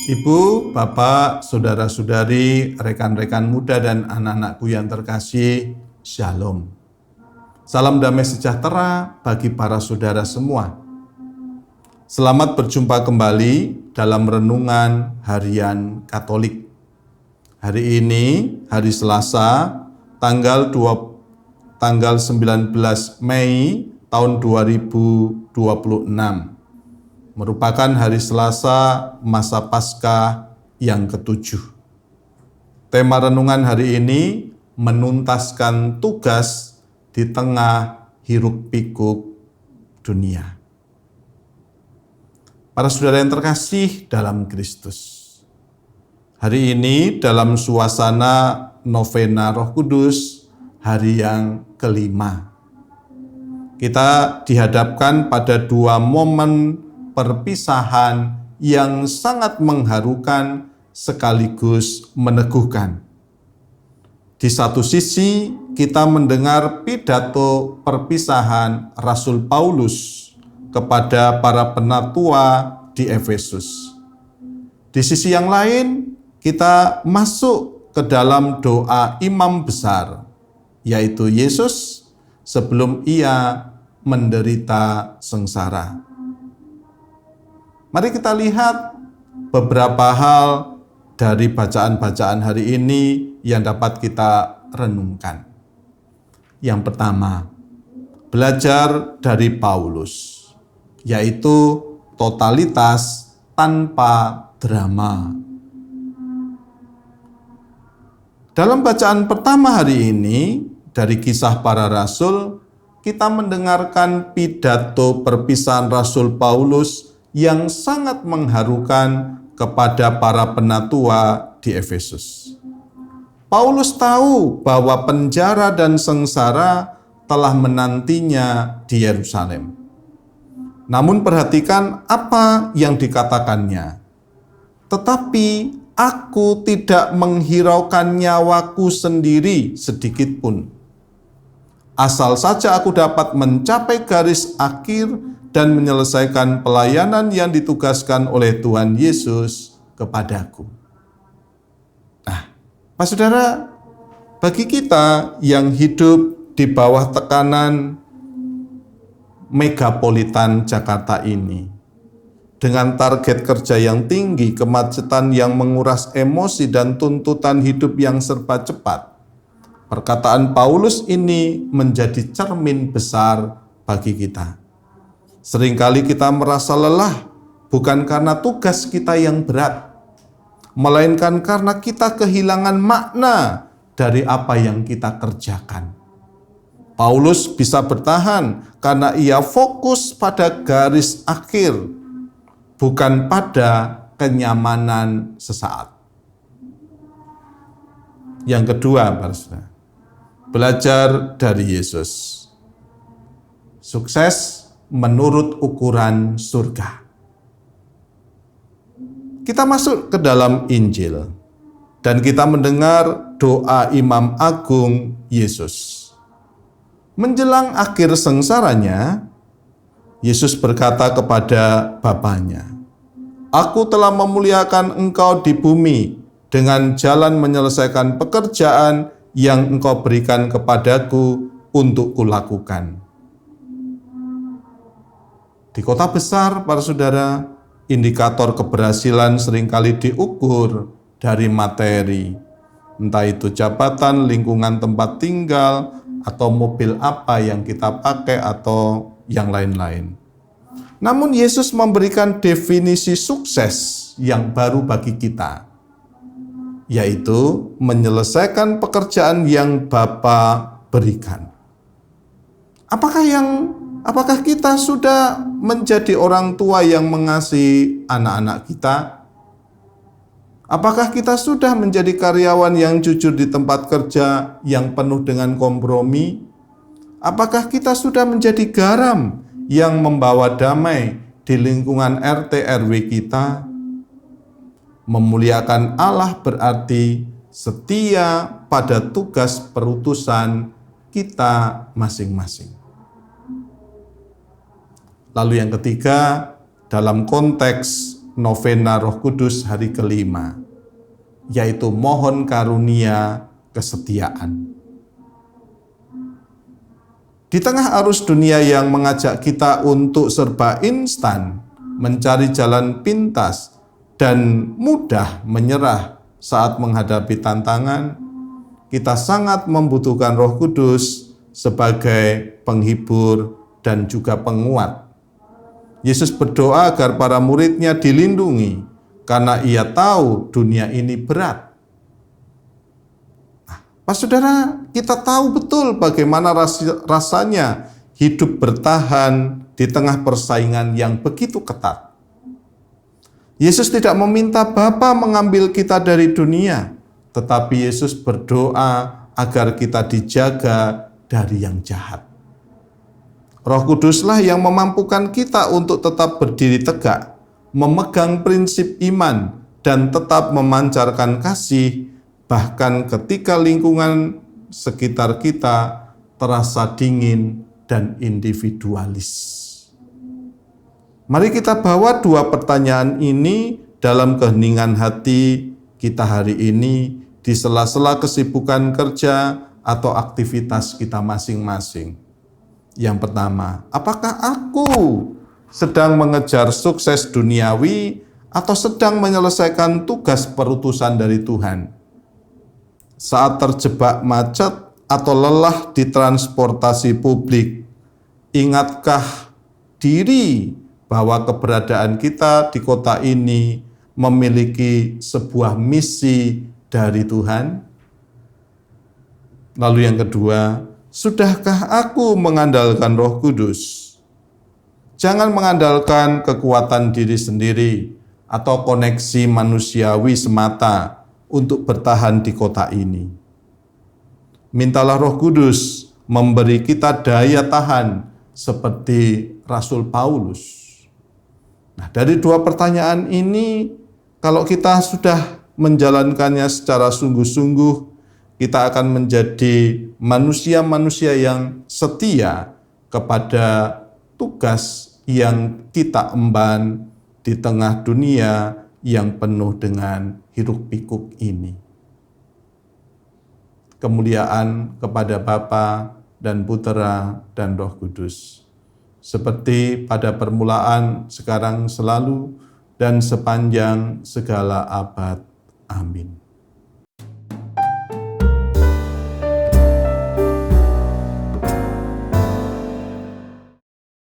Ibu, Bapak, Saudara-saudari, rekan-rekan muda dan anak-anakku yang terkasih, Shalom. Salam damai sejahtera bagi para saudara semua. Selamat berjumpa kembali dalam Renungan Harian Katolik. Hari ini, hari Selasa, tanggal 19 Mei tahun 2026. Merupakan hari Selasa masa Paskah yang ke-7. Tema renungan hari ini menuntaskan tugas di tengah hiruk-pikuk dunia. Para saudara yang terkasih dalam Kristus, hari ini dalam suasana novena Roh Kudus, hari yang kelima, kita dihadapkan pada dua momen perpisahan yang sangat mengharukan sekaligus meneguhkan. Di satu sisi, kita mendengar pidato perpisahan Rasul Paulus kepada para penatua di Efesus. Di sisi yang lain, kita masuk ke dalam doa imam besar, yaitu Yesus sebelum ia menderita sengsara. Mari kita lihat beberapa hal dari bacaan-bacaan hari ini yang dapat kita renungkan. Yang pertama, belajar dari Paulus, yaitu totalitas tanpa drama. Dalam bacaan pertama hari ini, dari Kisah Para Rasul, kita mendengarkan pidato perpisahan Rasul Paulus yang sangat mengharukan kepada para penatua di Efesus. Paulus tahu bahwa penjara dan sengsara telah menantinya di Yerusalem. Namun perhatikan apa yang dikatakannya. Tetapi aku tidak menghiraukan nyawaku sendiri sedikit pun. Asal saja aku dapat mencapai garis akhir dan menyelesaikan pelayanan yang ditugaskan oleh Tuhan Yesus kepadaku. Nah, Pak Saudara, bagi kita yang hidup di bawah tekanan megapolitan Jakarta ini, dengan target kerja yang tinggi, kemacetan yang menguras emosi, dan tuntutan hidup yang serba cepat, perkataan Paulus ini menjadi cermin besar bagi kita. Seringkali kita merasa lelah bukan karena tugas kita yang berat, melainkan karena kita kehilangan makna dari apa yang kita kerjakan. Paulus bisa bertahan karena ia fokus pada garis akhir, bukan pada kenyamanan sesaat. Yang kedua, belajar dari Yesus. Sukses menurut ukuran surga. Kita masuk ke dalam Injil dan kita mendengar doa Imam Agung Yesus. Menjelang akhir sengsaranya, Yesus berkata kepada Bapanya, "Aku telah memuliakan engkau di bumi dengan jalan menyelesaikan pekerjaan yang engkau berikan kepadaku untuk kulakukan." Di kota besar, para saudara, indikator keberhasilan seringkali diukur dari materi, entah itu jabatan, lingkungan tempat tinggal, atau mobil apa yang kita pakai, atau yang lain-lain. Namun Yesus memberikan definisi sukses yang baru bagi kita, yaitu menyelesaikan pekerjaan yang Bapa berikan. Apakah kita sudah menjadi orang tua yang mengasihi anak-anak kita? Apakah kita sudah menjadi karyawan yang jujur di tempat kerja yang penuh dengan kompromi? Apakah kita sudah menjadi garam yang membawa damai di lingkungan RT RW kita? Memuliakan Allah berarti setia pada tugas perutusan kita masing-masing. Lalu yang ketiga, dalam konteks novena Roh Kudus hari kelima, yaitu mohon karunia kesetiaan. Di tengah arus dunia yang mengajak kita untuk serba instan, mencari jalan pintas, dan mudah menyerah saat menghadapi tantangan, kita sangat membutuhkan Roh Kudus sebagai penghibur dan juga penguat. Yesus berdoa agar para muridnya dilindungi, karena ia tahu dunia ini berat. Pak Saudara, kita tahu betul bagaimana rasanya hidup bertahan di tengah persaingan yang begitu ketat. Yesus tidak meminta Bapa mengambil kita dari dunia, tetapi Yesus berdoa agar kita dijaga dari yang jahat. Roh Kuduslah yang memampukan kita untuk tetap berdiri tegak, memegang prinsip iman, dan tetap memancarkan kasih, bahkan ketika lingkungan sekitar kita terasa dingin dan individualis. Mari kita bawa dua pertanyaan ini dalam keheningan hati kita hari ini di sela-sela kesibukan kerja atau aktivitas kita masing-masing. Yang pertama, apakah aku sedang mengejar sukses duniawi atau sedang menyelesaikan tugas perutusan dari Tuhan? Saat terjebak macet atau lelah di transportasi publik, ingatkah diri bahwa keberadaan kita di kota ini memiliki sebuah misi dari Tuhan? Lalu yang kedua, sudahkah aku mengandalkan Roh Kudus? Jangan mengandalkan kekuatan diri sendiri atau koneksi manusiawi semata untuk bertahan di kota ini. Mintalah Roh Kudus memberi kita daya tahan seperti Rasul Paulus. Nah, dari dua pertanyaan ini, kalau kita sudah menjalankannya secara sungguh-sungguh, kita akan menjadi manusia-manusia yang setia kepada tugas yang kita emban di tengah dunia yang penuh dengan hiruk-pikuk ini. Kemuliaan kepada Bapa dan Putera dan Roh Kudus, seperti pada permulaan, sekarang, selalu, dan sepanjang segala abad. Amin.